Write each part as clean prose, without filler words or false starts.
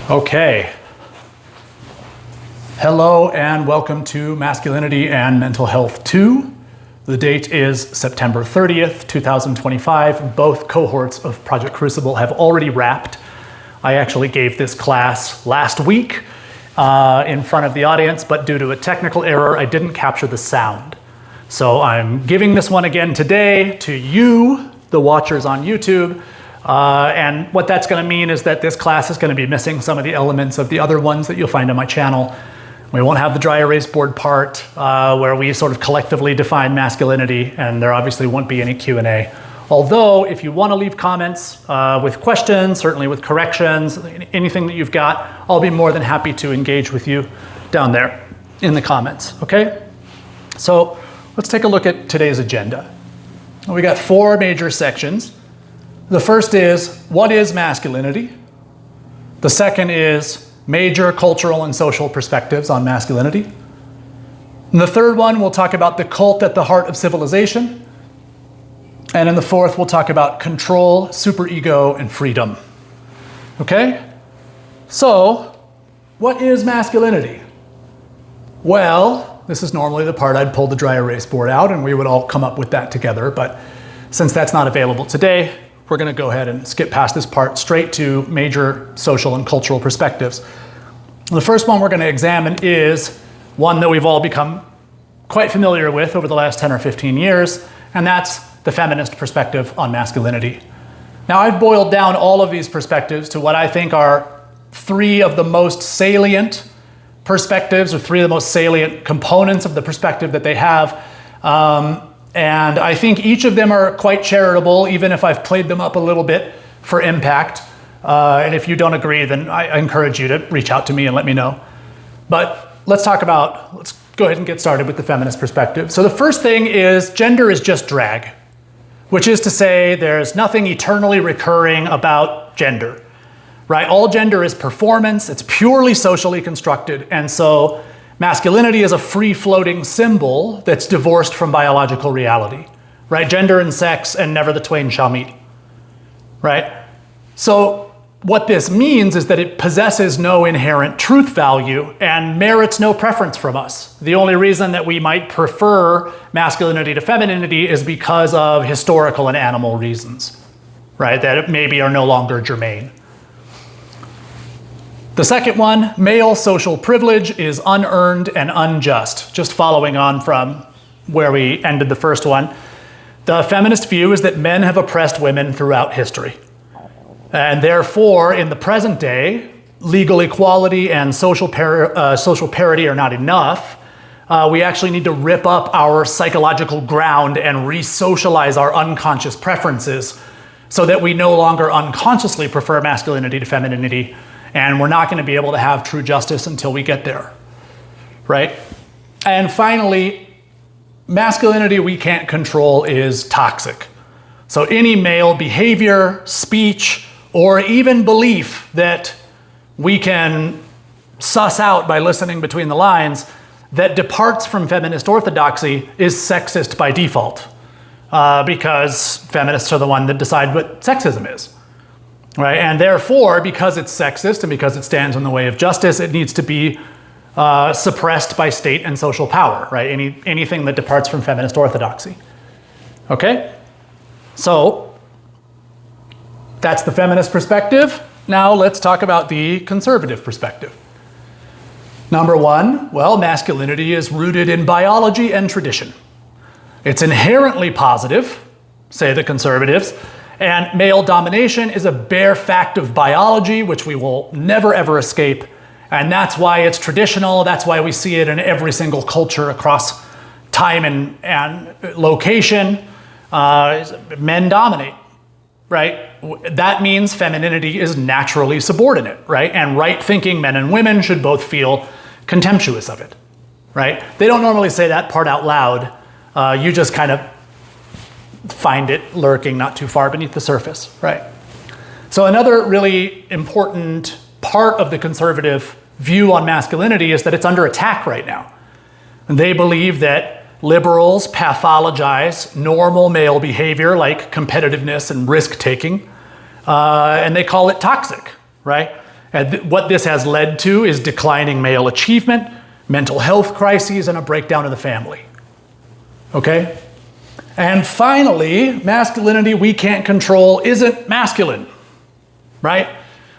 Okay. Hello and welcome to Masculinity and Mental Health 2. The date is September 30th, 2025. Both cohorts of Project Crucible have already wrapped. I actually gave this class last week in front of the audience, but due to a technical error, I didn't capture the sound. So I'm giving this one again today to you, the watchers on YouTube. And what that's going to mean is that this class is going to be missing some of the elements of the other ones that you'll find on my channel. We won't have the dry erase board part where we sort of collectively define masculinity, and there obviously won't be any Q&A. Although, if you want to leave comments with questions, certainly with corrections, anything that you've got, I'll be more than happy to engage with you down there in the comments, okay? So let's take a look at today's agenda. We got 4 major sections. The first is, what is masculinity? The second is major cultural and social perspectives on masculinity. In the third one, we'll talk about the cult at the heart of civilization. And in the fourth, we'll talk about control, superego, and freedom. Okay? So, what is masculinity? Well, this is normally the part I'd pull the dry erase board out and we would all come up with that together, but since that's not available today, we're going to go ahead and skip past this part straight to major social and cultural perspectives. The first one we're going to examine is one that we've all become quite familiar with over the last 10 or 15 years, and that's the feminist perspective on masculinity. Now, I've boiled down all of these perspectives to what I think are 3 of the most salient perspectives, or 3 of the most salient components of the perspective that they have. And I think each of them are quite charitable, even if I've played them up a little bit for impact. And if you don't agree, then I encourage you to reach out to me and let me know. But let's go ahead and get started with the feminist perspective. So the first thing is gender is just drag, which is to say there's nothing eternally recurring about gender, right? All gender is performance. It's purely socially constructed. And so masculinity is a free-floating symbol that's divorced from biological reality, right? Gender and sex, and never the twain shall meet, right? So what this means is that it possesses no inherent truth value and merits no preference from us. The only reason that we might prefer masculinity to femininity is because of historical and animal reasons, right? That maybe are no longer germane. The second one, male social privilege is unearned and unjust. Just following on from where we ended the first one. The feminist view is that men have oppressed women throughout history. And therefore, in the present day, legal equality and social parity are not enough. We actually need to rip up our psychological ground and re-socialize our unconscious preferences so that we no longer unconsciously prefer masculinity to femininity. And we're not going to be able to have true justice until we get there, right? And finally, masculinity we can't control is toxic. So any male behavior, speech, or even belief that we can suss out by listening between the lines that departs from feminist orthodoxy is sexist by default, because feminists are the one that decide what sexism is. Right, and therefore, because it's sexist and because it stands in the way of justice, it needs to be suppressed by state and social power, right? Anything that departs from feminist orthodoxy. Okay? So, that's the feminist perspective. Now let's talk about the conservative perspective. Number 1, well, masculinity is rooted in biology and tradition. It's inherently positive, say the conservatives, and male domination is a bare fact of biology, which we will never ever escape. And that's why it's traditional. That's why we see it in every single culture across time and location. Men dominate, right? That means femininity is naturally subordinate, right? And right-thinking men and women should both feel contemptuous of it, right? They don't normally say that part out loud. You just kind of find it lurking not too far beneath the surface, right? So another really important part of the conservative view on masculinity is that it's under attack right now. And they believe that liberals pathologize normal male behavior like competitiveness and risk-taking, and they call it toxic, right? And what this has led to is declining male achievement, mental health crises, and a breakdown of the family. Okay? And finally, masculinity we can't control isn't masculine, right?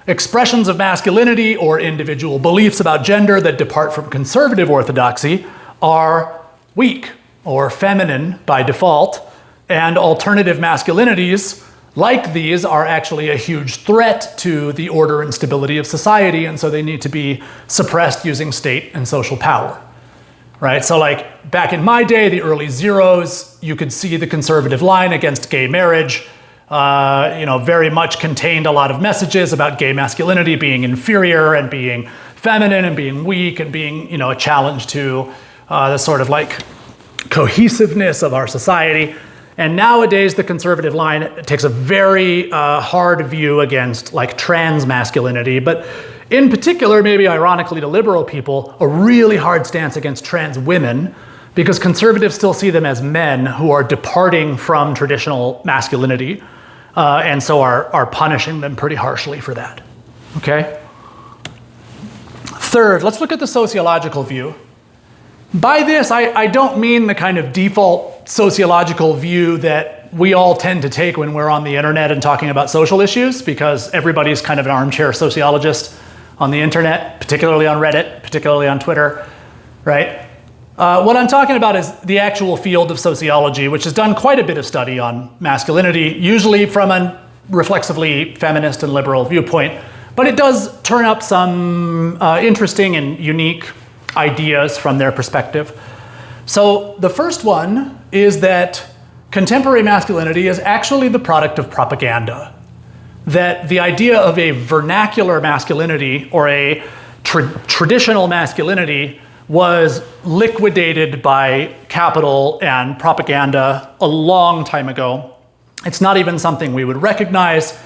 Expressions of masculinity or individual beliefs about gender that depart from conservative orthodoxy are weak or feminine by default, and alternative masculinities like these are actually a huge threat to the order and stability of society, and so they need to be suppressed using state and social power, right? So like back in my day, the early zeros, you could see the conservative line against gay marriage, very much contained a lot of messages about gay masculinity being inferior and being feminine and being weak and being, a challenge to the sort of like cohesiveness of our society. And nowadays, the conservative line takes a very hard view against like trans masculinity, but in particular, maybe ironically to liberal people, a really hard stance against trans women, because conservatives still see them as men who are departing from traditional masculinity, and so are punishing them pretty harshly for that. Okay? Third, let's look at the sociological view. By this, I don't mean the kind of default sociological view that we all tend to take when we're on the internet and talking about social issues, because everybody's kind of an armchair sociologist on the internet, particularly on Reddit, particularly on Twitter, right? What I'm talking about is the actual field of sociology, which has done quite a bit of study on masculinity, usually from a reflexively feminist and liberal viewpoint, but it does turn up some interesting and unique ideas from their perspective. So the first one is that contemporary masculinity is actually the product of propaganda. That the idea of a vernacular masculinity or a traditional masculinity was liquidated by capital and propaganda a long time ago. It's not even something we would recognize.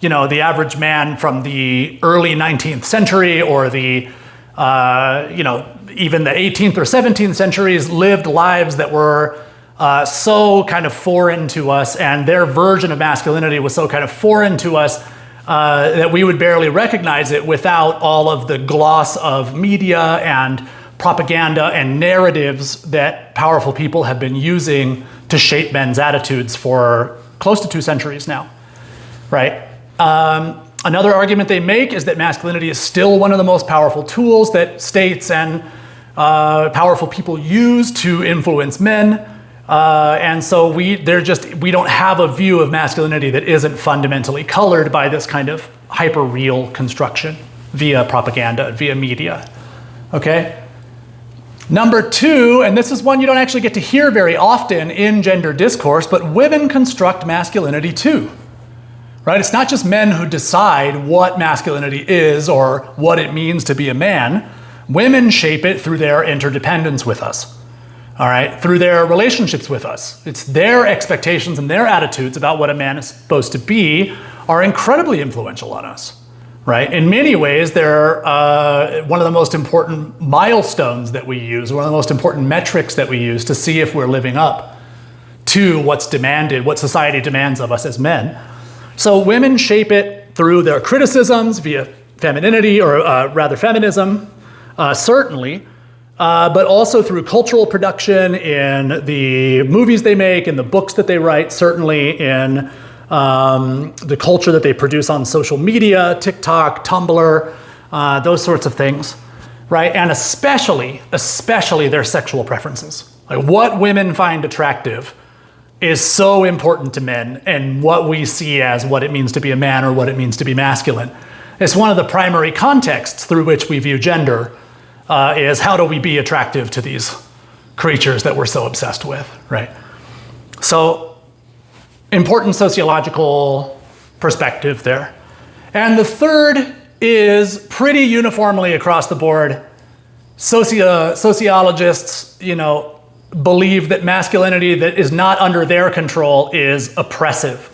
The average man from the early 19th century or the even the 18th or 17th centuries lived lives that were so kind of foreign to us, and their version of masculinity was so kind of foreign to us that we would barely recognize it without all of the gloss of media and propaganda and narratives that powerful people have been using to shape men's attitudes for close to 2 centuries now, right? Another argument they make is that masculinity is still one of the most powerful tools that states and powerful people use to influence men. And so we don't have a view of masculinity that isn't fundamentally colored by this kind of hyper-real construction via propaganda, via media. Okay? Number 2, and this is one you don't actually get to hear very often in gender discourse, but women construct masculinity too. Right? It's not just men who decide what masculinity is or what it means to be a man. Women shape it through their interdependence with us. All right? Through their relationships with us. It's their expectations and their attitudes about what a man is supposed to be are incredibly influential on us. Right? In many ways, they're one of the most important milestones that we use, one of the most important metrics that we use to see if we're living up to what's demanded, what society demands of us as men. So women shape it through their criticisms via femininity, or rather feminism, certainly, but also through cultural production in the movies they make, in the books that they write, certainly in the culture that they produce on social media, TikTok, Tumblr, those sorts of things, right? And especially their sexual preferences. Like what women find attractive is so important to men, and what we see as what it means to be a man or what it means to be masculine. It's one of the primary contexts through which we view gender, is how do we be attractive to these creatures that we're so obsessed with, right? So, important sociological perspective there. And the third is pretty uniformly across the board. Sociologists, believe that masculinity that is not under their control is oppressive,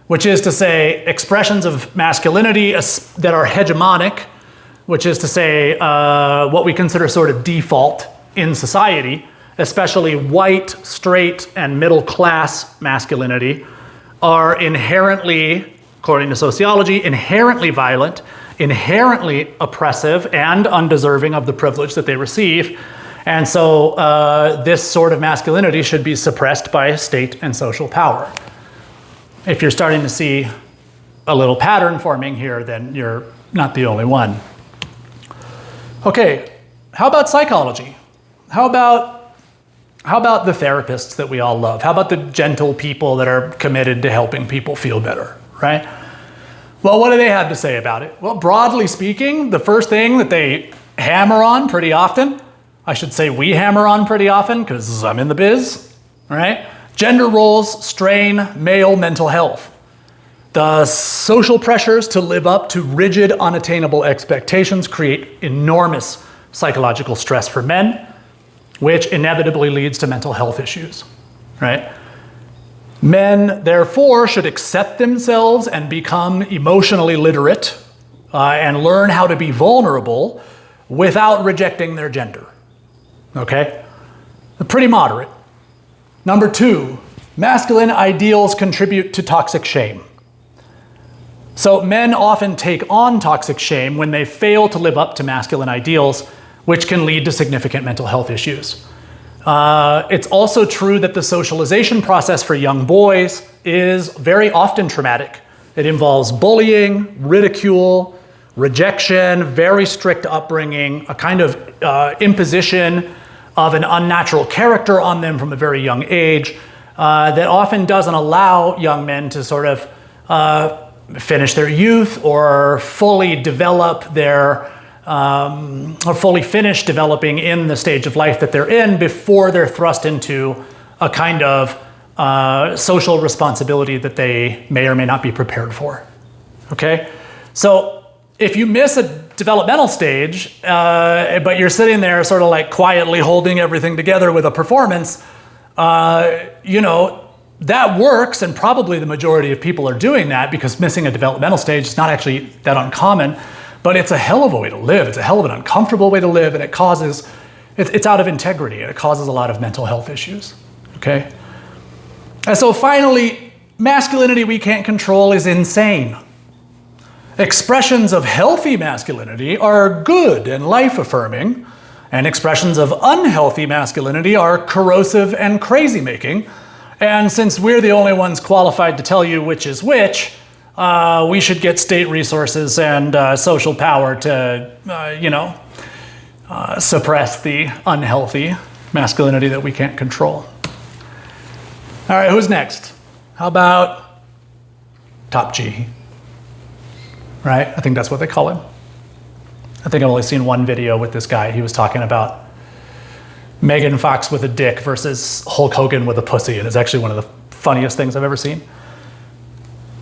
which is to say expressions of masculinity that are hegemonic, which is to say what we consider sort of default in society, especially white, straight, and middle class masculinity, are inherently, according to sociology, inherently violent, inherently oppressive and undeserving of the privilege that they receive. And so this sort of masculinity should be suppressed by state and social power. If you're starting to see a little pattern forming here, then you're not the only one. Okay, how about psychology? How about the therapists that we all love? How about the gentle people that are committed to helping people feel better, right? Well, what do they have to say about it? Well, broadly speaking, the first thing that they hammer on pretty often, I should say we hammer on pretty often because I'm in the biz, right? Gender roles strain male mental health. The social pressures to live up to rigid, unattainable expectations create enormous psychological stress for men, which inevitably leads to mental health issues, right? Men, therefore, should accept themselves and become emotionally literate and learn how to be vulnerable without rejecting their gender, okay? Pretty moderate. Number 2, masculine ideals contribute to toxic shame. So men often take on toxic shame when they fail to live up to masculine ideals, which can lead to significant mental health issues. It's also true that the socialization process for young boys is very often traumatic. It involves bullying, ridicule, rejection, very strict upbringing, a kind of imposition of an unnatural character on them from a very young age that often doesn't allow young men to sort of finish their youth or fully develop their or fully finish developing in the stage of life that they're in before they're thrust into a kind of social responsibility that they may or may not be prepared for, okay? So if you miss a developmental stage, but you're sitting there sort of like quietly holding everything together with a performance, you know, that works, and probably the majority of people are doing that because missing a developmental stage is not actually that uncommon, but it's a hell of a way to live. It's a hell of an uncomfortable way to live, and it's out of integrity, and it causes a lot of mental health issues, okay? And so finally, masculinity we can't control is insane. Expressions of healthy masculinity are good and life-affirming, and expressions of unhealthy masculinity are corrosive and crazy-making. And since we're the only ones qualified to tell you which is which, we should get state resources and social power to, suppress the unhealthy masculinity that we can't control. All right, who's next? How about Top G? Right? I think that's what they call him. I think I've only seen one video with this guy. He was talking about Megan Fox with a dick versus Hulk Hogan with a pussy, and it's actually one of the funniest things I've ever seen.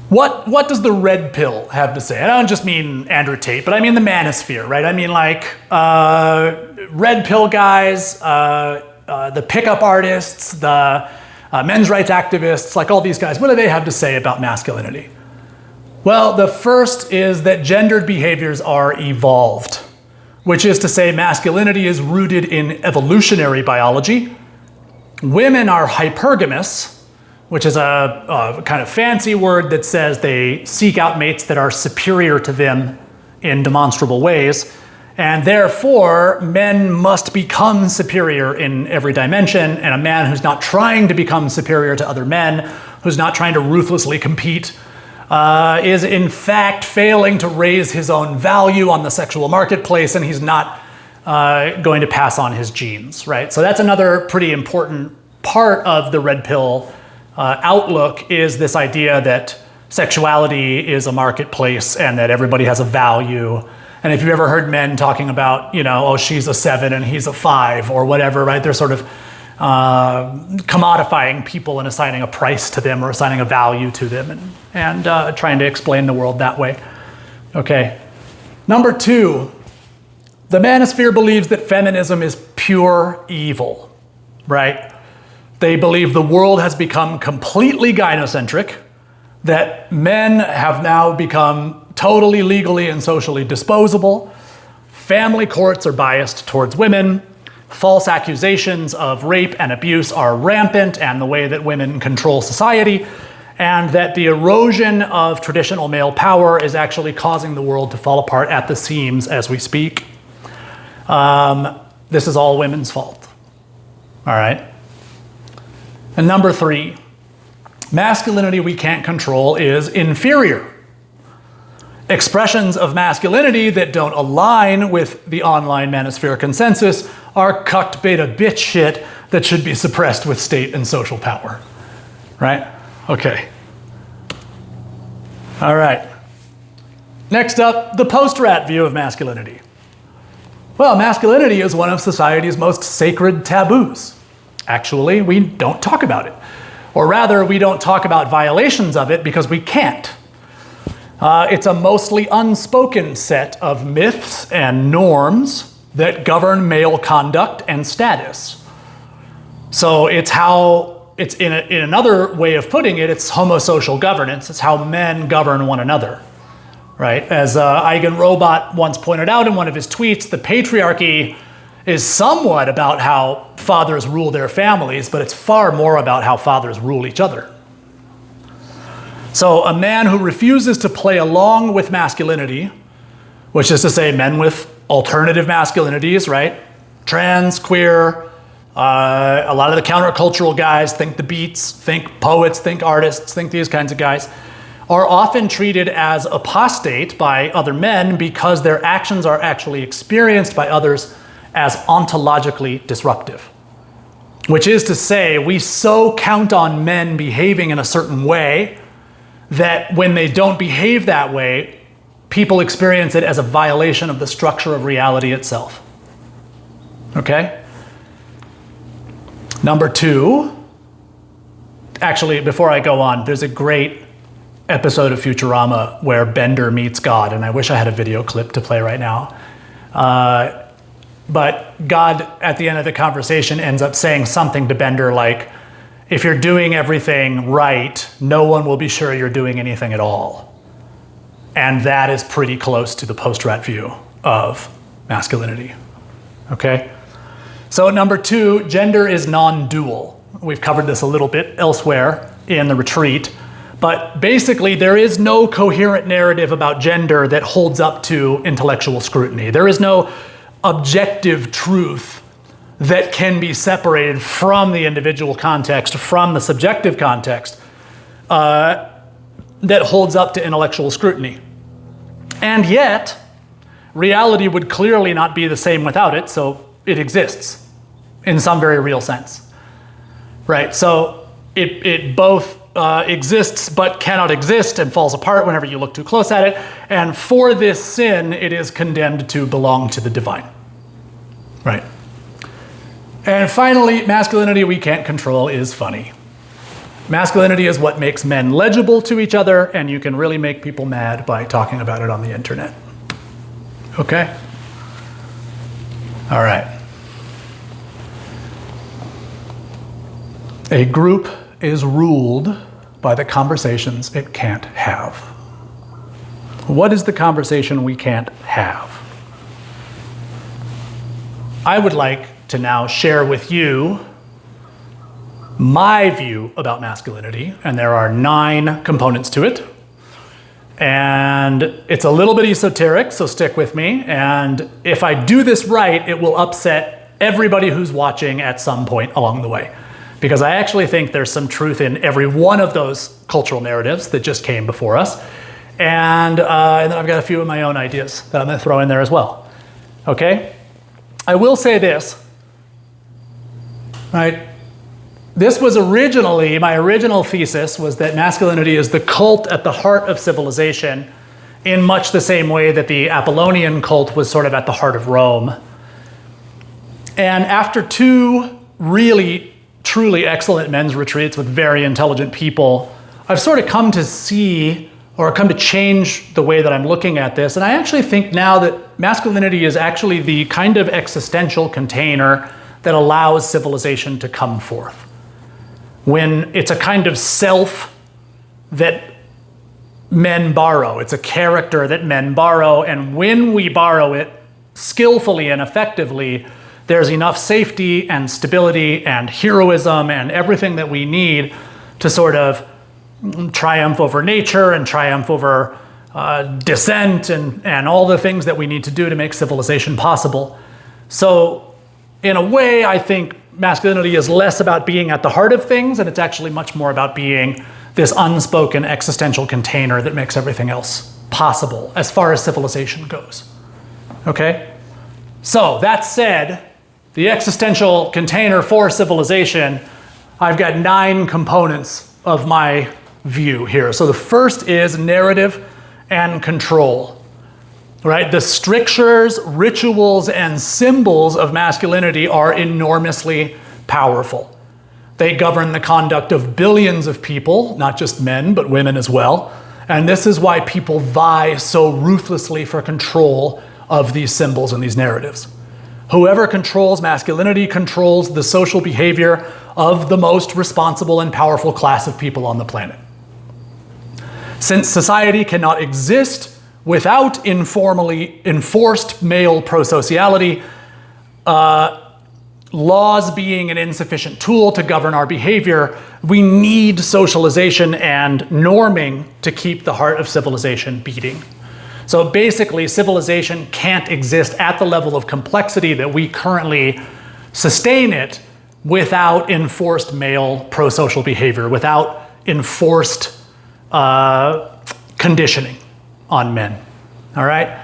What does the red pill have to say? I don't just mean Andrew Tate, but I mean the manosphere, right? I mean like red pill guys, the pickup artists, the men's rights activists, like all these guys. What do they have to say about masculinity? Well, the first is that gendered behaviors are evolved, which is to say masculinity is rooted in evolutionary biology. Women are hypergamous, which is a kind of fancy word that says they seek out mates that are superior to them in demonstrable ways. And therefore, men must become superior in every dimension, and a man who's not trying to become superior to other men, who's not trying to ruthlessly compete, is in fact failing to raise his own value on the sexual marketplace, and he's not going to pass on his genes, right? So that's another pretty important part of the red pill outlook, is this idea that sexuality is a marketplace and that everybody has a value. And if you've ever heard men talking about, oh, she's a 7 and he's a 5 or whatever, right? They're sort of commodifying people and assigning a price to them or assigning a value to them and trying to explain the world that way. Okay. Number 2, the manosphere believes that feminism is pure evil, right? They believe the world has become completely gynocentric, that men have now become totally legally and socially disposable, family courts are biased towards women, false accusations of rape and abuse are rampant, and the way that women control society, and that the erosion of traditional male power is actually causing the world to fall apart at the seams as we speak. This is all women's fault. All right. And number 3, masculinity we can't control is inferior. Expressions of masculinity that don't align with the online manosphere consensus are cucked beta bitch shit that should be suppressed with state and social power. Right? Okay. All right. Next up, the post-rat view of masculinity. Well, masculinity is one of society's most sacred taboos. Actually, we don't talk about it. Or rather, we don't talk about violations of it because we can't. It's a mostly unspoken set of myths and norms that govern male conduct and status. So it's in another way of putting it, it's homosocial governance. It's how men govern one another, right? As Eigen Robot once pointed out in one of his tweets, the patriarchy is somewhat about how fathers rule their families, but it's far more about how fathers rule each other. So a man who refuses to play along with masculinity, which is to say men with alternative masculinities, right? Trans, queer, a lot of the countercultural guys, think the Beats, think poets, think artists, think these kinds of guys, are often treated as apostate by other men because their actions are actually experienced by others as ontologically disruptive. Which is to say, we so count on men behaving in a certain way that when they don't behave that way, people experience it as a violation of the structure of reality itself. Okay? Number 2, actually, before I go on, there's a great episode of Futurama where Bender meets God, and I wish I had a video clip to play right now. But God, at the end of the conversation, ends up saying something to Bender like, if you're doing everything right, no one will be sure you're doing anything at all. And that is pretty close to the post-rat view of masculinity. Okay? So number 2, gender is non-dual. We've covered this a little bit elsewhere in the retreat. But basically, there is no coherent narrative about gender that holds up to intellectual scrutiny. There is no objective truth that can be separated from the individual context, from the subjective context, that holds up to intellectual scrutiny. And yet, reality would clearly not be the same without it, so it exists in some very real sense. Right, so it both exists but cannot exist and falls apart whenever you look too close at it, and for this sin, it is condemned to belong to the divine. Right. And finally, masculinity we can't control is funny. Masculinity is what makes men legible to each other, and you can really make people mad by talking about it on the internet. Okay? All right. A group is ruled by the conversations it can't have. What is the conversation we can't have? I would like to now share with you my view about masculinity, and there are 9 components to it. And it's a little bit esoteric, so stick with me. And if I do this right, it will upset everybody who's watching at some point along the way. Because I actually think there's some truth in every one of those cultural narratives that just came before us. And then I've got a few of my own ideas that I'm going to throw in there as well. Okay? I will say this. Right? This was originally, my original thesis was that masculinity is the cult at the heart of civilization in much the same way that the Apollonian cult was sort of at the heart of Rome. And after 2 really, truly excellent men's retreats with very intelligent people, I've sort of come to see, or come to change the way that I'm looking at this. And I actually think now that masculinity is actually the kind of existential container that allows civilization to come forth. When it's a kind of self that men borrow. It's a character that men borrow, and when we borrow it skillfully and effectively, there's enough safety and stability and heroism and everything that we need to sort of triumph over nature and triumph over dissent and all the things that we need to do to make civilization possible. So in a way, I think masculinity is less about being at the heart of things, and it's actually much more about being this unspoken existential container that makes everything else possible as far as civilization goes. Okay? So that said, the existential container for civilization, I've got 9 components of my view here. So the first is narrative and control, right? The strictures, rituals, and symbols of masculinity are enormously powerful. They govern the conduct of billions of people, not just men, but women as well. And this is why people vie so ruthlessly for control of these symbols and these narratives. Whoever controls masculinity controls the social behavior of the most responsible and powerful class of people on the planet. Since society cannot exist without informally enforced male prosociality, laws being an insufficient tool to govern our behavior, we need socialization and norming to keep the heart of civilization beating. So basically, civilization can't exist at the level of complexity that we currently sustain it without enforced male prosocial behavior, without enforced conditioning on men. All right?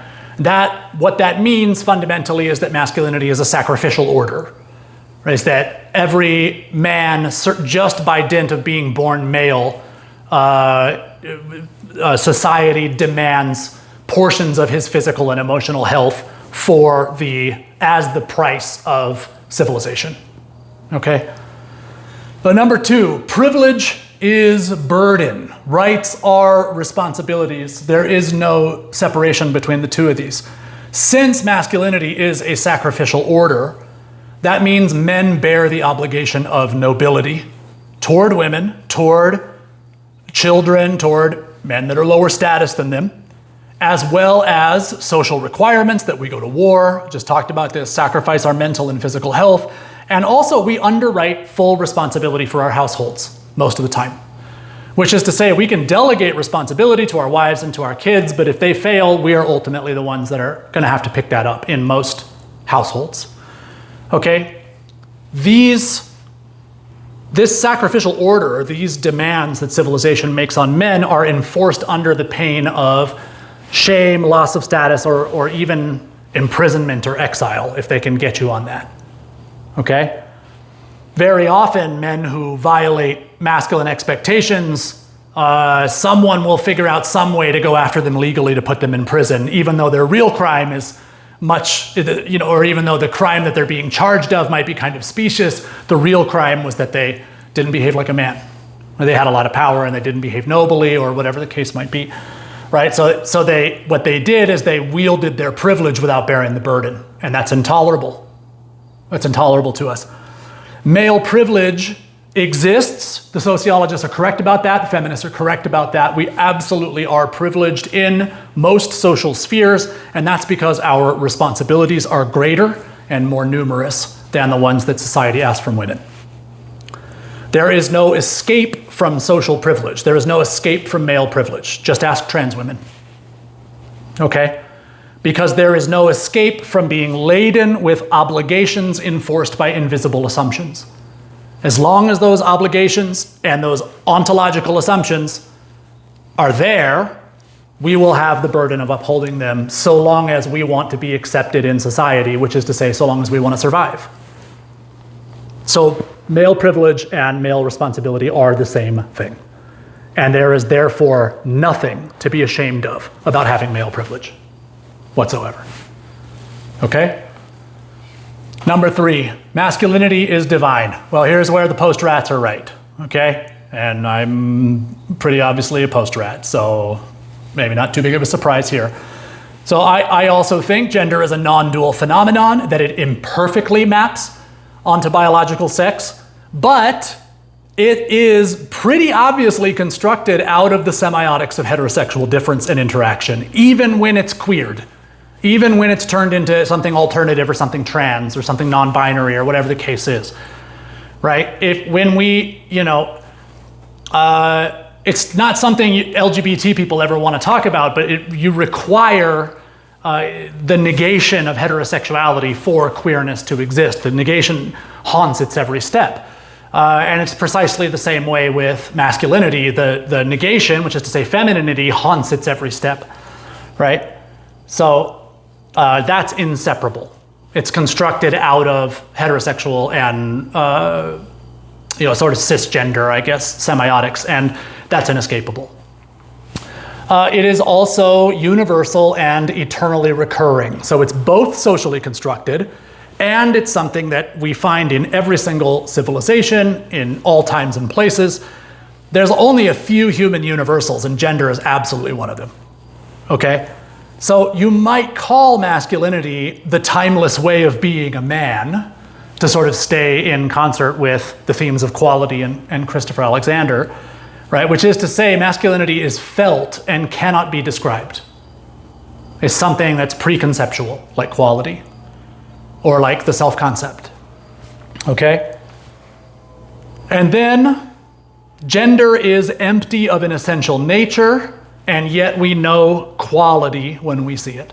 What that means fundamentally is that masculinity is a sacrificial order. Right? It's that every man, just by dint of being born male, society demands portions of his physical and emotional health as the price of civilization. Okay? But number 2, privilege is burden. Rights are responsibilities. There is no separation between the two of these. Since masculinity is a sacrificial order, that means men bear the obligation of nobility toward women, toward children, toward men that are lower status than them, as well as social requirements that we go to war, just talked about this, sacrifice our mental and physical health, and also we underwrite full responsibility for our households most of the time. Which is to say, we can delegate responsibility to our wives and to our kids, but if they fail, we are ultimately the ones that are going to have to pick that up in most households. Okay? This sacrificial order, these demands that civilization makes on men are enforced under the pain of shame, loss of status, or even imprisonment or exile, if they can get you on that. Okay? Very often, men who violate masculine expectations, someone will figure out some way to go after them legally to put them in prison, even though their real crime is much, or even though the crime that they're being charged of might be kind of specious, the real crime was that they didn't behave like a man, or they had a lot of power and they didn't behave nobly, or whatever the case might be, right? So what they did is they wielded their privilege without bearing the burden, and that's intolerable. That's intolerable to us. Male privilege exists. The sociologists are correct about that. The feminists are correct about that. We absolutely are privileged in most social spheres, and that's because our responsibilities are greater and more numerous than the ones that society asks from women. There is no escape from social privilege. There is no escape from male privilege. Just ask trans women. Okay? Because there is no escape from being laden with obligations enforced by invisible assumptions. As long as those obligations and those ontological assumptions are there, we will have the burden of upholding them so long as we want to be accepted in society, which is to say, so long as we want to survive. So male privilege and male responsibility are the same thing. And there is therefore nothing to be ashamed of about having male privilege whatsoever. Okay? Number 3, masculinity is divine. Well, here's where the post-rats are right, okay? And I'm pretty obviously a post-rat, so maybe not too big of a surprise here. So I also think gender is a non-dual phenomenon, that it imperfectly maps onto biological sex, but it is pretty obviously constructed out of the semiotics of heterosexual difference and interaction, even when it's queered. Even when it's turned into something alternative or something trans or something non-binary or whatever the case is, right? When we, it's not something LGBT people ever want to talk about, but you require the negation of heterosexuality for queerness to exist. The negation haunts its every step. And it's precisely the same way with masculinity. The negation, which is to say femininity, haunts its every step, right? So that's inseparable. It's constructed out of heterosexual and sort of cisgender, I guess, semiotics, and that's inescapable. It is also universal and eternally recurring. So it's both socially constructed, and it's something that we find in every single civilization, in all times and places. There's only a few human universals, and gender is absolutely one of them, okay? So you might call masculinity the timeless way of being a man, to sort of stay in concert with the themes of quality and Christopher Alexander, right? Which is to say, masculinity is felt and cannot be described. It's something that's preconceptual, like quality, or like the self-concept, okay? And then, gender is empty of an essential nature, and yet we know quality when we see it.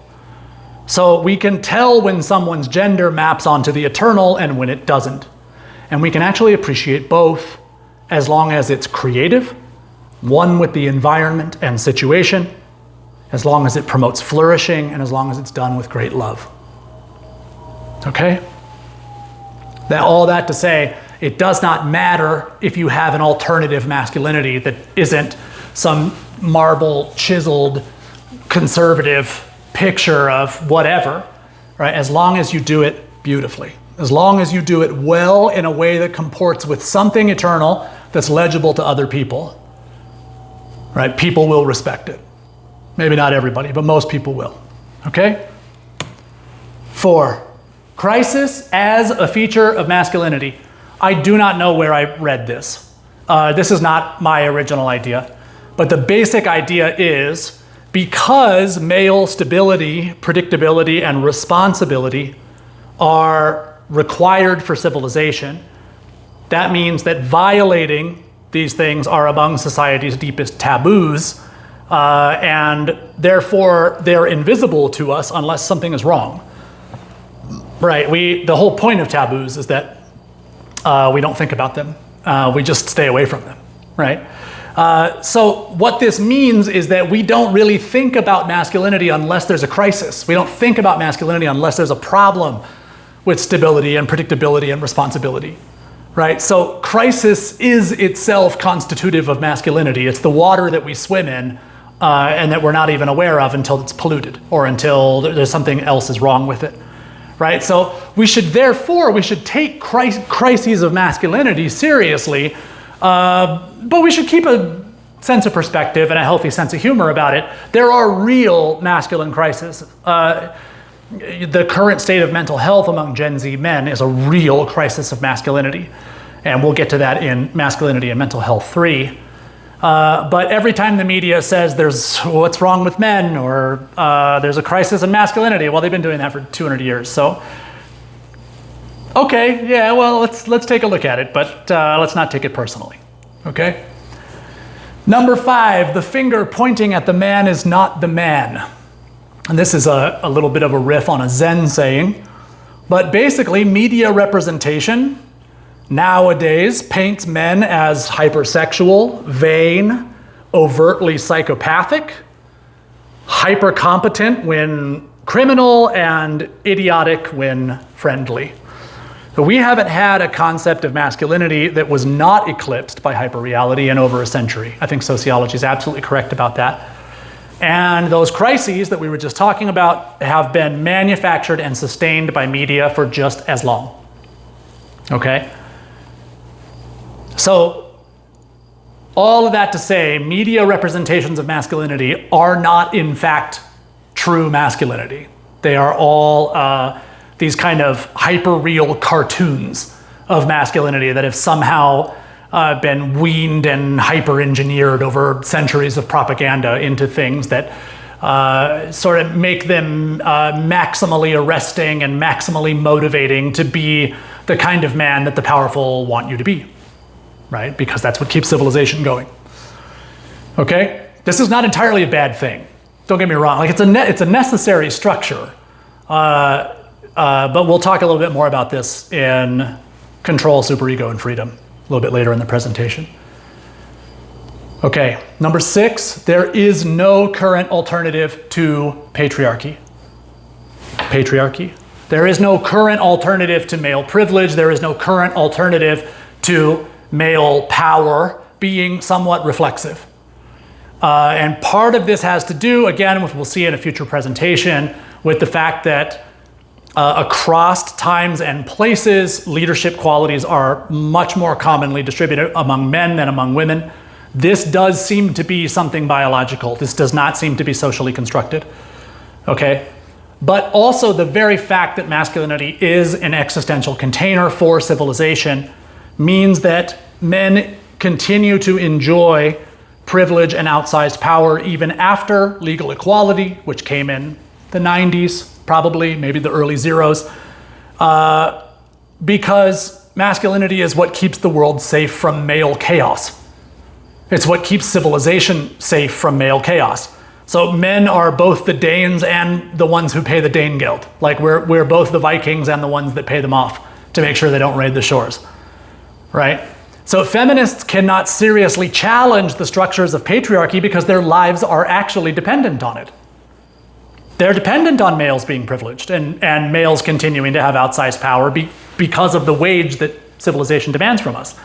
So we can tell when someone's gender maps onto the eternal and when it doesn't. And we can actually appreciate both as long as it's creative, one with the environment and situation, as long as it promotes flourishing, and as long as it's done with great love. Okay? All that to say, it does not matter if you have an alternative masculinity that isn't some marble, chiseled, conservative picture of whatever, right? As long as you do it beautifully. As long as you do it well in a way that comports with something eternal that's legible to other people, right? People will respect it. Maybe not everybody, but most people will, okay? 4, crisis as a feature of masculinity. I do not know where I read this. This is not my original idea, but the basic idea is because male stability, predictability, and responsibility are required for civilization, that means that violating these things are among society's deepest taboos, and therefore they're invisible to us unless something is wrong. Right, the whole point of taboos is that we don't think about them. We just stay away from them, right? So what this means is that we don't really think about masculinity unless there's a crisis. We don't think about masculinity unless there's a problem with stability and predictability and responsibility, right? So crisis is itself constitutive of masculinity. It's the water that we swim in and that we're not even aware of until it's polluted or until there's something else is wrong with it, right? So we should take crises of masculinity seriously, but we should keep a sense of perspective and a healthy sense of humor about it. There are real masculine crises. The current state of mental health among Gen Z men is a real crisis of masculinity. And we'll get to that in Masculinity and Mental Health 3. But every time the media says there's what's wrong with men or there's a crisis in masculinity, well, they've been doing that for 200 years. So, okay, yeah, well, let's take a look at it, but let's not take it personally, okay? Number 5, the finger pointing at the man is not the man. And this is a little bit of a riff on a Zen saying, but basically media representation nowadays paints men as hypersexual, vain, overtly psychopathic, hypercompetent when criminal, and idiotic when friendly. So we haven't had a concept of masculinity that was not eclipsed by hyperreality in over a century. I think sociology is absolutely correct about that. And those crises that we were just talking about have been manufactured and sustained by media for just as long. Okay? So, all of that to say, media representations of masculinity are not, in fact, true masculinity. They are all these kind of hyper-real cartoons of masculinity that have somehow been weaned and hyper-engineered over centuries of propaganda into things that sort of make them maximally arresting and maximally motivating to be the kind of man that the powerful want you to be, right? Because that's what keeps civilization going. Okay? This is not entirely a bad thing. Don't get me wrong. Like it's a necessary structure. But we'll talk a little bit more about this in Control, Superego, and Freedom a little bit later in the presentation. Okay, number 6, there is no current alternative to patriarchy. Patriarchy. There is no current alternative to male privilege. There is no current alternative to male power being somewhat reflexive. And part of this has to do, again, with we'll see in a future presentation, with the fact that across times and places, leadership qualities are much more commonly distributed among men than among women. This does seem to be something biological. This does not seem to be socially constructed. Okay? But also the very fact that masculinity is an existential container for civilization means that men continue to enjoy privilege and outsized power even after legal equality, which came in the 90s, probably, maybe the early zeros, because masculinity is what keeps the world safe from male chaos. It's what keeps civilization safe from male chaos. So men are both the Danes and the ones who pay the Dane Guild. Like we're both the Vikings and the ones that pay them off to make sure they don't raid the shores, right? So feminists cannot seriously challenge the structures of patriarchy because their lives are actually dependent on it. They're dependent on males being privileged and males continuing to have outsized power because of the wage that civilization demands from us.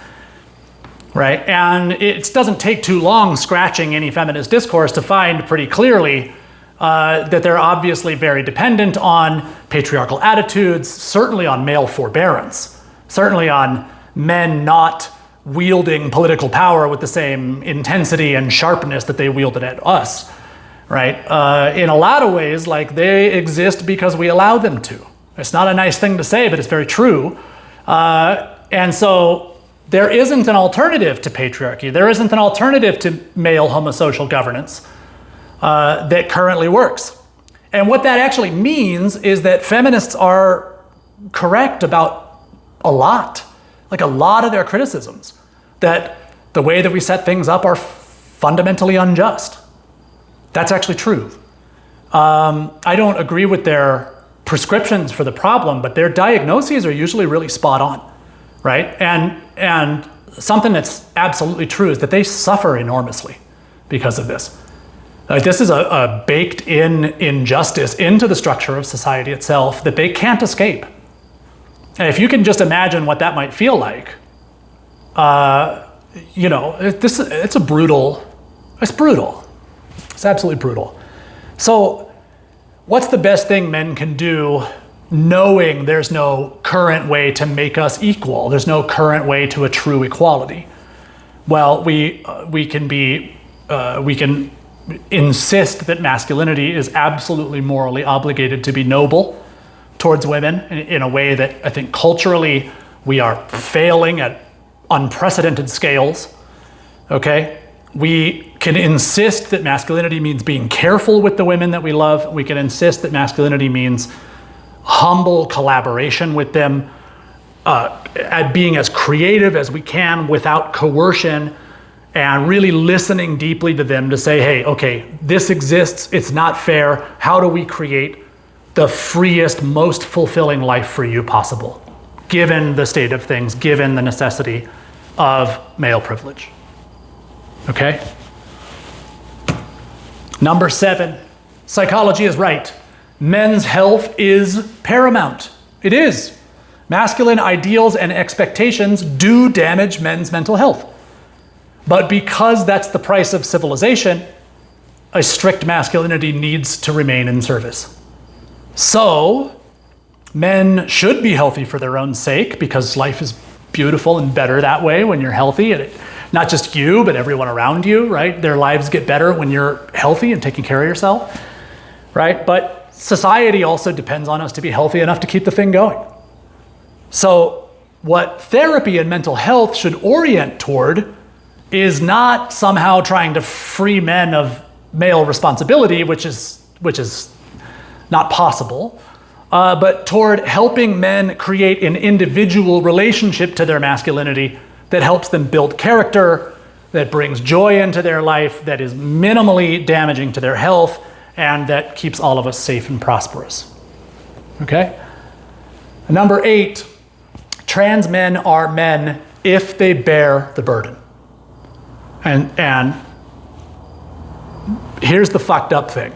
Right? And it doesn't take too long scratching any feminist discourse to find pretty clearly that they're obviously very dependent on patriarchal attitudes, certainly on male forbearance, certainly on men not wielding political power with the same intensity and sharpness that they wielded at us. Right? In a lot of ways, like they exist because we allow them to. It's not a nice thing to say, but it's very true. And so there isn't an alternative to patriarchy. There isn't an alternative to male homosocial governance that currently works. And what that actually means is that feminists are correct about a lot of their criticisms, that the way that we set things up are fundamentally unjust. That's actually true. I don't agree with their prescriptions for the problem, but their diagnoses are usually really spot on. Right? And something that's absolutely true is that they suffer enormously because of this. This is a baked-in injustice into the structure of society itself that they can't escape. And if you can just imagine what that might feel like, it's brutal. It's absolutely brutal. So what's the best thing men can do knowing there's no current way to make us equal? There's no current way to a true equality. Well, we can insist that masculinity is absolutely morally obligated to be noble towards women in a way that I think culturally we are failing at unprecedented scales. Okay? We can insist that masculinity means being careful with the women that we love. We can insist that masculinity means humble collaboration with them, at being as creative as we can without coercion, and really listening deeply to them to say, hey, okay, this exists, it's not fair. How do we create the freest, most fulfilling life for you possible, given the state of things, given the necessity of male privilege? Okay? Number 7, psychology is right. Men's health is paramount. It is. Masculine ideals and expectations do damage men's mental health. But because that's the price of civilization, a strict masculinity needs to remain in service. So, men should be healthy for their own sake because life is beautiful and better that way when you're healthy. And not just you, but everyone around you, right? Their lives get better when you're healthy and taking care of yourself, right? But society also depends on us to be healthy enough to keep the thing going. So what therapy and mental health should orient toward is not somehow trying to free men of male responsibility, which is not possible, but toward helping men create an individual relationship to their masculinity that helps them build character, that brings joy into their life, that is minimally damaging to their health, and that keeps all of us safe and prosperous. Okay? Number 8, trans men are men if they bear the burden. And here's the fucked up thing.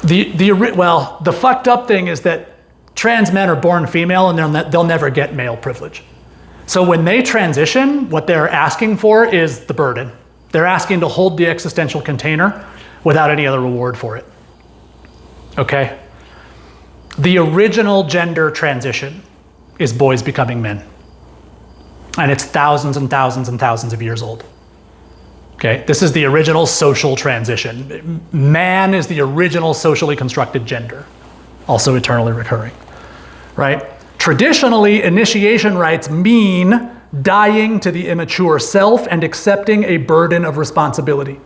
The fucked up thing is that trans men are born female and they'll never get male privilege. So when they transition, what they're asking for is the burden. They're asking to hold the existential container without any other reward for it. Okay? The original gender transition is boys becoming men. And it's thousands and thousands and thousands of years old. Okay? This is the original social transition. Man is the original socially constructed gender, also eternally recurring. Right? Traditionally, initiation rites mean dying to the immature self and accepting a burden of responsibility.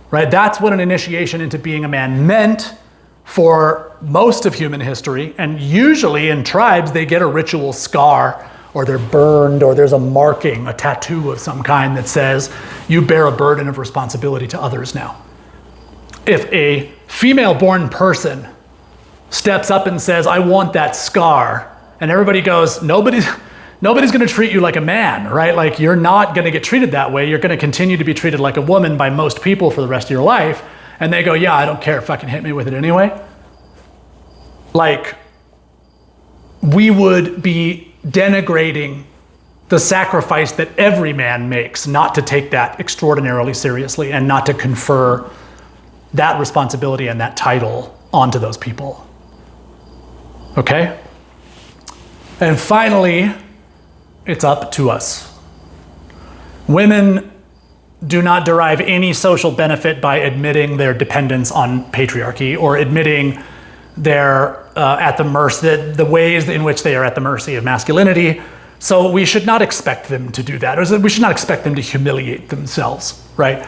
Right? That's what an initiation into being a man meant for most of human history. And usually in tribes, they get a ritual scar, or they're burned, or there's a marking, a tattoo of some kind that says, you bear a burden of responsibility to others now. If a female-born person steps up and says, I want that scar, and everybody goes, nobody's going to treat you like a man, right? Like, you're not going to get treated that way. You're going to continue to be treated like a woman by most people for the rest of your life. And they go, yeah, I don't care, fucking hit me with it anyway. Like, we would be denigrating the sacrifice that every man makes not to take that extraordinarily seriously and not to confer that responsibility and that title onto those people. Okay? And finally, it's up to us. Women do not derive any social benefit by admitting their dependence on patriarchy or admitting their at the mercy, the ways in which they are at the mercy of masculinity. So we should not expect them to do that. We should not expect them to humiliate themselves, right?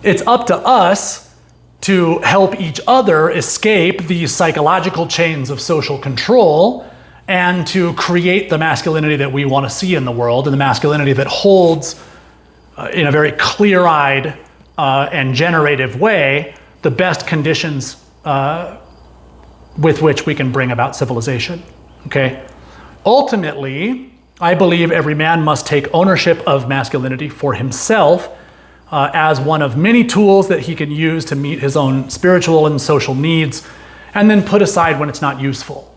It's up to us to help each other escape these psychological chains of social control and to create the masculinity that we want to see in the world, and the masculinity that holds in a very clear-eyed and generative way the best conditions with which we can bring about civilization. Okay? Ultimately, I believe every man must take ownership of masculinity for himself as one of many tools that he can use to meet his own spiritual and social needs, and then put aside when it's not useful.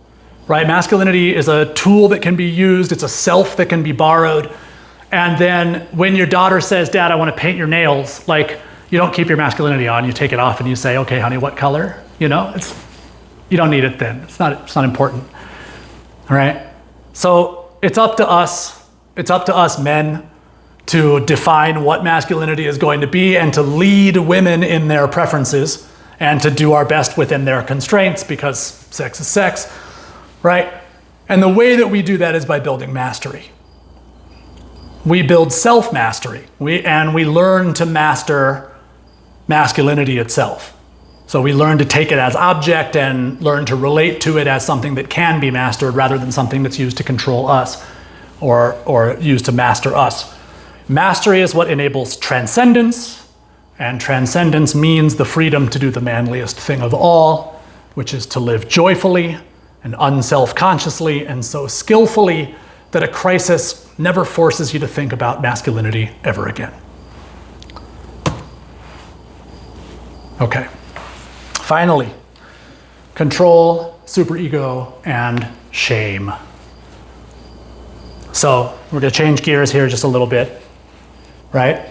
Right? Masculinity is a tool that can be used. It's a self that can be borrowed. And then when your daughter says, Dad, I want to paint your nails, like, you don't keep your masculinity on. You take it off and you say, okay, honey, what color? You know, you don't need it then. It's not important. All right? So it's up to us. It's up to us men to define what masculinity is going to be and to lead women in their preferences and to do our best within their constraints, because sex is sex. Right? And the way that we do that is by building mastery. We build self-mastery. We learn to master masculinity itself. So we learn to take it as object and learn to relate to it as something that can be mastered rather than something that's used to control us or used to master us. Mastery is what enables transcendence, and transcendence means the freedom to do the manliest thing of all, which is to live joyfully and unself-consciously and so skillfully that a crisis never forces you to think about masculinity ever again. Okay. Finally, control, superego, and shame. So we're going to change gears here just a little bit, right?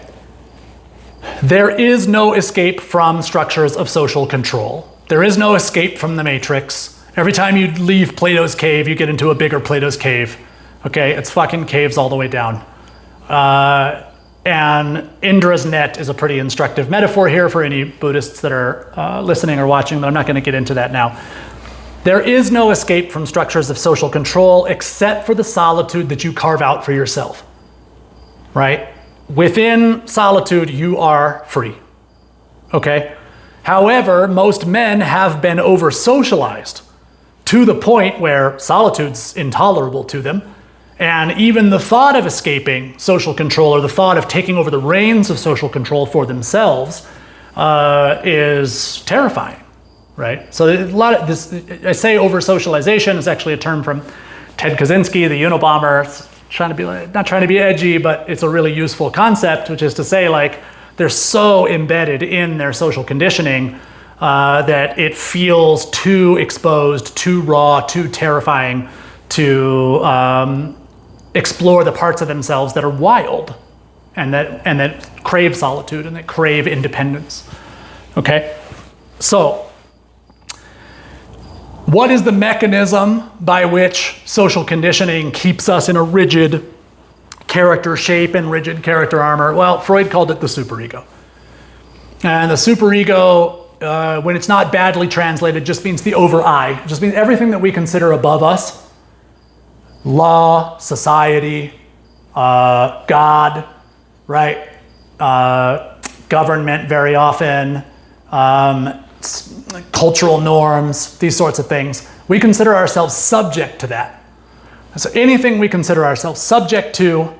There is no escape from structures of social control. There is no escape from the matrix. Every time you leave Plato's cave, you get into a bigger Plato's cave. Okay, it's fucking caves all the way down. And Indra's net is a pretty instructive metaphor here for any Buddhists that are listening or watching, but I'm not going to get into that now. There is no escape from structures of social control except for the solitude that you carve out for yourself, right? Within solitude, you are free, okay? However, most men have been over-socialized to the point where solitude's intolerable to them, And even the thought of escaping social control, or the thought of taking over the reins of social control for themselves, is terrifying, right? So a lot of this, I say over-socialization is actually a term from Ted Kaczynski, the Unabomber. It's not trying to be edgy, but it's a really useful concept, which is to say, like, they're so embedded in their social conditioning that it feels too exposed, too raw, too terrifying to explore the parts of themselves that are wild and that crave solitude and that crave independence. Okay? So, what is the mechanism by which social conditioning keeps us in a rigid character shape and rigid character armor? Well, Freud called it the superego. And the superego, when it's not badly translated, just means the over-I. It just means everything that we consider above us. Law, society, God, right? Government very often, cultural norms, these sorts of things. We consider ourselves subject to that. So anything we consider ourselves subject to,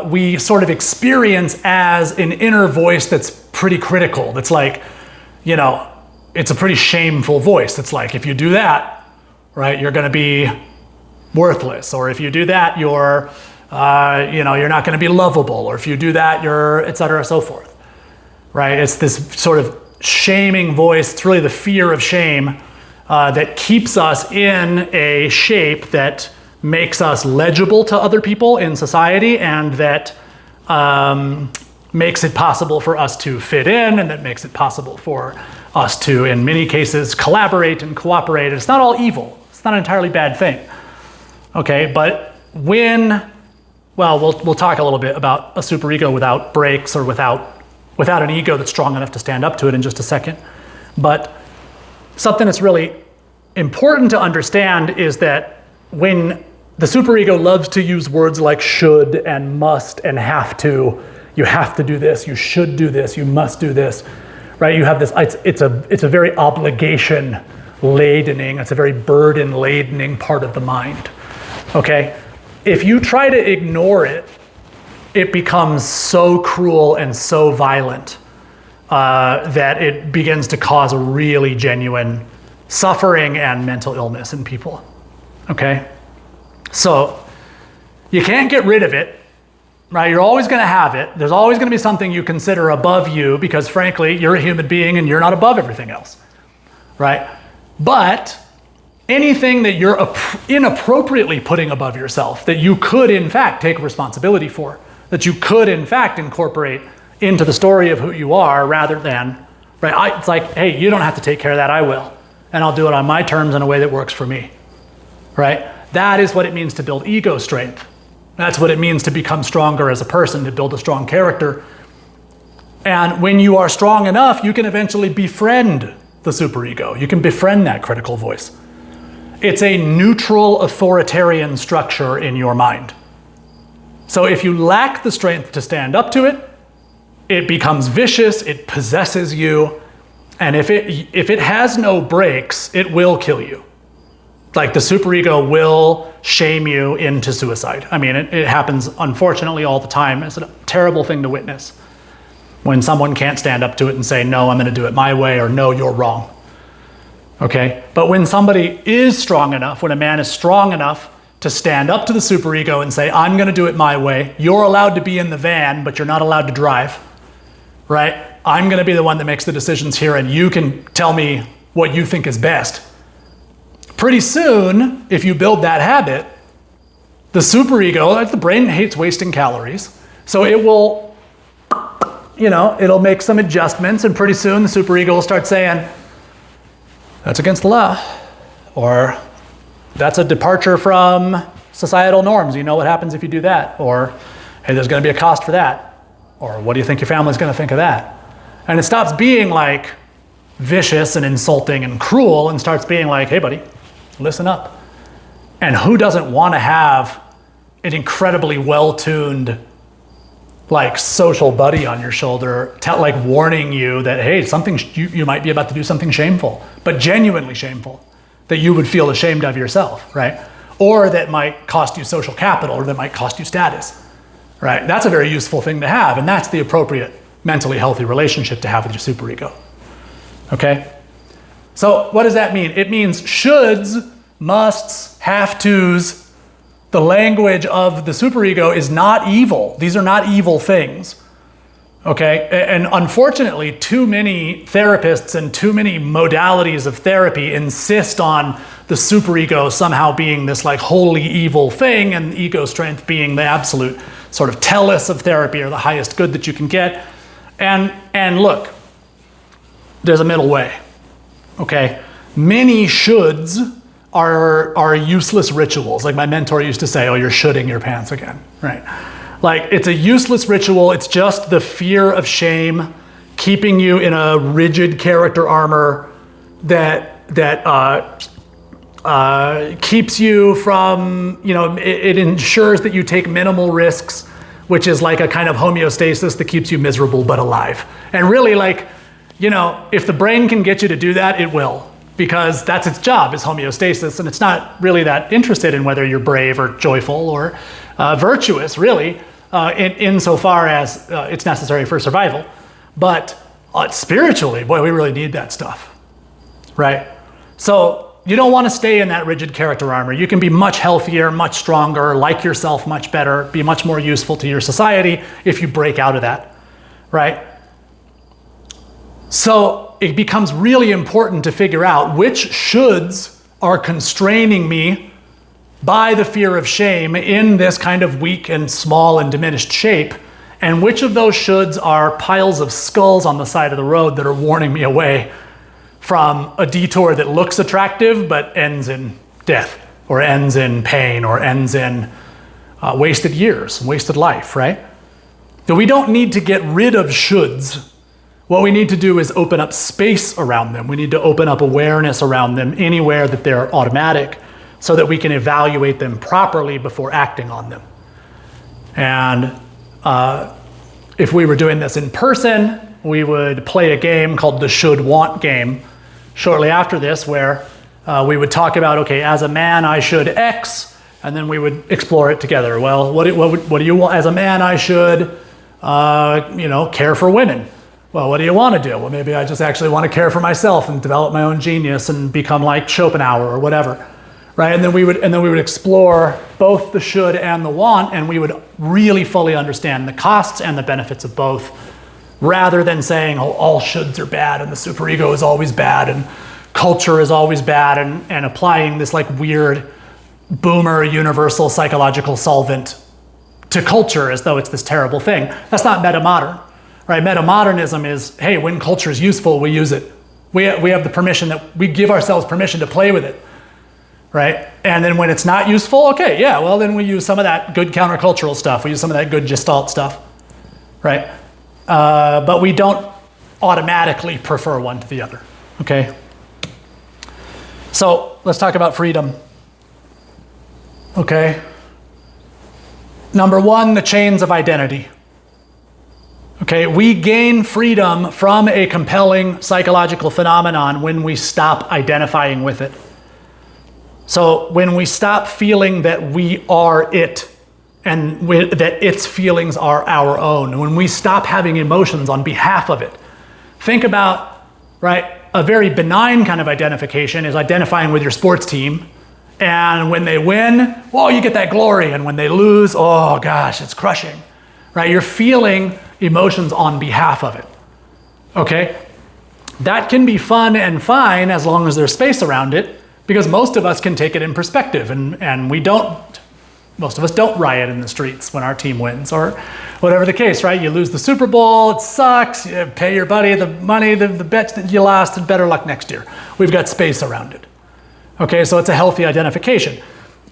we sort of experience as an inner voice that's pretty critical. That's like, you know, it's a pretty shameful voice. It's like, if you do that, right, you're going to be worthless. Or if you do that, you're not going to be lovable. Or if you do that, you're, et cetera, so forth, right? It's this sort of shaming voice. It's really the fear of shame that keeps us in a shape that makes us legible to other people in society, and that makes it possible for us to fit in, and that makes it possible for us to, in many cases, collaborate and cooperate. It's not all evil. It's not an entirely bad thing. Okay, but we'll talk a little bit about a superego without brakes, or without an ego that's strong enough to stand up to it in just a second. But something that's really important to understand is that when the superego loves to use words like should and must and have to, you have to do this, you should do this, you must do this, right? You have this, it's a very obligation ladening, it's a very burden ladening part of the mind, okay? If you try to ignore it, it becomes so cruel and so violent that it begins to cause a really genuine suffering and mental illness in people, okay? So you can't get rid of it, right? You're always going to have it. There's always going to be something you consider above you, because frankly, you're a human being and you're not above everything else, right? But anything that you're inappropriately putting above yourself, that you could in fact take responsibility for, that you could in fact incorporate into the story of who you are, rather than, right? It's like, hey, you don't have to take care of that, I will. And I'll do it on my terms in a way that works for me, right? That is what it means to build ego strength. That's what it means to become stronger as a person, to build a strong character. And when you are strong enough, you can eventually befriend the superego. You can befriend that critical voice. It's a neutral authoritarian structure in your mind. So if you lack the strength to stand up to it, it becomes vicious, it possesses you, and if it has no brakes, it will kill you. Like, the superego will shame you into suicide. I mean, it happens unfortunately all the time. It's a terrible thing to witness when someone can't stand up to it and say, no, I'm going to do it my way, or no, you're wrong. Okay? But when somebody is strong enough, when a man is strong enough to stand up to the superego and say, I'm going to do it my way, you're allowed to be in the van, but you're not allowed to drive, right? I'm going to be the one that makes the decisions here, and you can tell me what you think is best. Pretty soon, if you build that habit, the superego, the brain hates wasting calories, so it will, it'll make some adjustments, and pretty soon the superego will start saying, that's against the law, or that's a departure from societal norms. You know what happens if you do that? Or, hey, there's going to be a cost for that. Or, what do you think your family's going to think of that? And it stops being like vicious and insulting and cruel, and starts being like, hey, buddy, listen up. And who doesn't want to have an incredibly well-tuned, like, social buddy on your shoulder, like warning you that, hey, you might be about to do something shameful, but genuinely shameful, that you would feel ashamed of yourself, right? or that might cost you social capital, or that might cost you status, right? That's a very useful thing to have, and that's the appropriate mentally healthy relationship to have with your superego, okay? So what does that mean? It means shoulds, musts, have-tos. The language of the superego is not evil. These are not evil things, okay? And unfortunately, too many therapists and too many modalities of therapy insist on the superego somehow being this like wholly evil thing, and ego strength being the absolute sort of telos of therapy, or the highest good that you can get. And look, there's a middle way, okay? Many shoulds are useless rituals. Like my mentor used to say, oh, you're shoulding your pants again, right? Like it's a useless ritual. It's just the fear of shame keeping you in a rigid character armor that keeps you from, it ensures that you take minimal risks, which is like a kind of homeostasis that keeps you miserable but alive. And really, if the brain can get you to do that, it will. Because that's its job, is homeostasis, and it's not really that interested in whether you're brave or joyful or virtuous, really, insofar as it's necessary for survival. But spiritually, boy, we really need that stuff, right? So you don't want to stay in that rigid character armor. You can be much healthier, much stronger, like yourself much better, be much more useful to your society if you break out of that, right? So it becomes really important to figure out which shoulds are constraining me by the fear of shame in this kind of weak and small and diminished shape, and which of those shoulds are piles of skulls on the side of the road that are warning me away from a detour that looks attractive but ends in death, or ends in pain, or ends in wasted years, wasted life, right? So we don't need to get rid of shoulds. What we need to do is open up space around them. We need to open up awareness around them anywhere that they're automatic, so that we can evaluate them properly before acting on them. And if we were doing this in person, we would play a game called the should-want game shortly after this, where we would talk about, okay, as a man, I should X, and then we would explore it together. Well, what do you want? As a man, I should, care for women. Well, what do you want to do? Well, maybe I just actually want to care for myself and develop my own genius and become like Schopenhauer or whatever, right? And then we would explore both the should and the want, and we would really fully understand the costs and the benefits of both, rather than saying, oh, all shoulds are bad and the superego is always bad and culture is always bad, and applying this like weird boomer universal psychological solvent to culture as though it's this terrible thing. That's not meta-modern. Right, metamodernism is, hey, when culture is useful, we use it. We have the permission that we give ourselves permission to play with it, right? And then when it's not useful, okay, yeah, well then we use some of that good countercultural stuff. We use some of that good Gestalt stuff, right? But we don't automatically prefer one to the other, okay? So let's talk about freedom, okay? Number one, the chains of identity. Okay, we gain freedom from a compelling psychological phenomenon when we stop identifying with it. So when we stop feeling that we are it, and that its feelings are our own, when we stop having emotions on behalf of it. Think about, right, a very benign kind of identification is identifying with your sports team, and when they win, well, you get that glory, and when they lose, oh gosh, it's crushing, right? You're feeling emotions on behalf of it, okay? That can be fun and fine as long as there's space around it, because most of us can take it in perspective, and most of us don't riot in the streets when our team wins, or whatever the case, right? You lose the Super Bowl, it sucks, you pay your buddy the money, the bets that you lost, and better luck next year. We've got space around it, okay? So it's a healthy identification.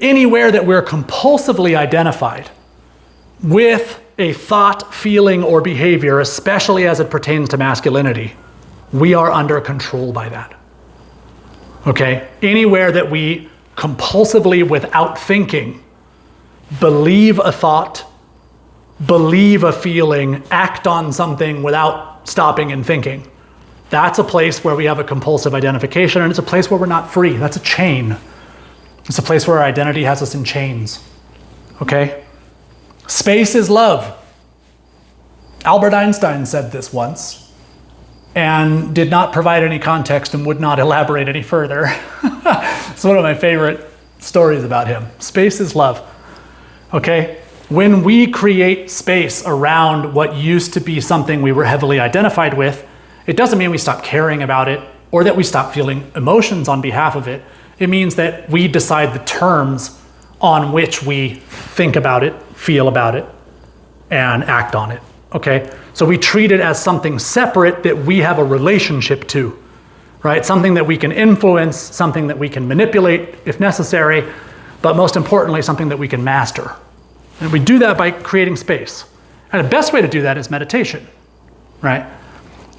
Anywhere that we're compulsively identified with a thought, feeling, or behavior, especially as it pertains to masculinity, we are under control by that. Okay? Anywhere that we compulsively, without thinking, believe a thought, believe a feeling, act on something without stopping and thinking, that's a place where we have a compulsive identification, and it's a place where we're not free. That's a chain. It's a place where our identity has us in chains, okay? Space is love. Albert Einstein said this once and did not provide any context and would not elaborate any further. It's one of my favorite stories about him. Space is love, okay? When we create space around what used to be something we were heavily identified with, it doesn't mean we stop caring about it or that we stop feeling emotions on behalf of it. It means that we decide the terms on which we think about it, feel about it, and act on it, okay? So we treat it as something separate that we have a relationship to, right? Something that we can influence, something that we can manipulate if necessary, but most importantly, something that we can master. And we do that by creating space. And the best way to do that is meditation, right?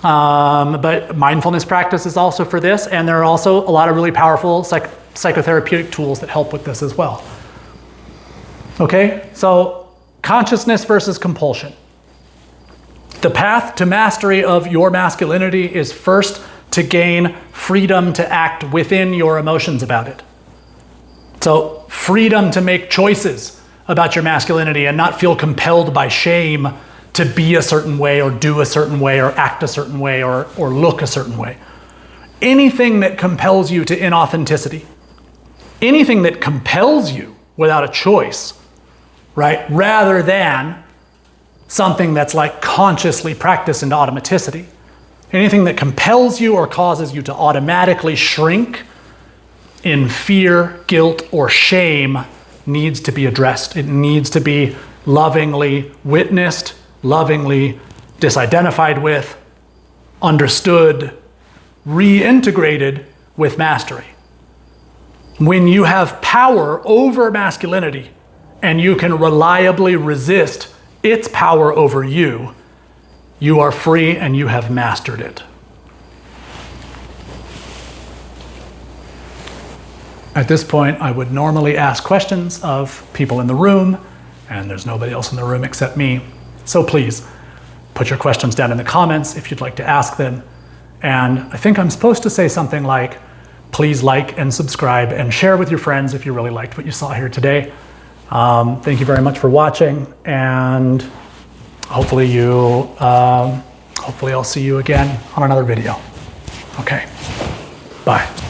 But mindfulness practice is also for this, and there are also a lot of really powerful psychotherapeutic tools that help with this as well. Okay, so consciousness versus compulsion. The path to mastery of your masculinity is first to gain freedom to act within your emotions about it. So freedom to make choices about your masculinity and not feel compelled by shame to be a certain way or do a certain way or act a certain way or look a certain way. Anything that compels you to inauthenticity, anything that compels you without a choice, right? Rather than something that's like consciously practiced into automaticity. Anything that compels you or causes you to automatically shrink in fear, guilt, or shame needs to be addressed. It needs to be lovingly witnessed, lovingly disidentified with, understood, reintegrated with mastery. When you have power over masculinity and you can reliably resist its power over you, you are free and you have mastered it. At this point, I would normally ask questions of people in the room, and there's nobody else in the room except me. So please, put your questions down in the comments if you'd like to ask them. And I think I'm supposed to say something like, please like and subscribe and share with your friends if you really liked what you saw here today. Thank you very much for watching, and hopefully I'll see you again on another video. Okay, bye.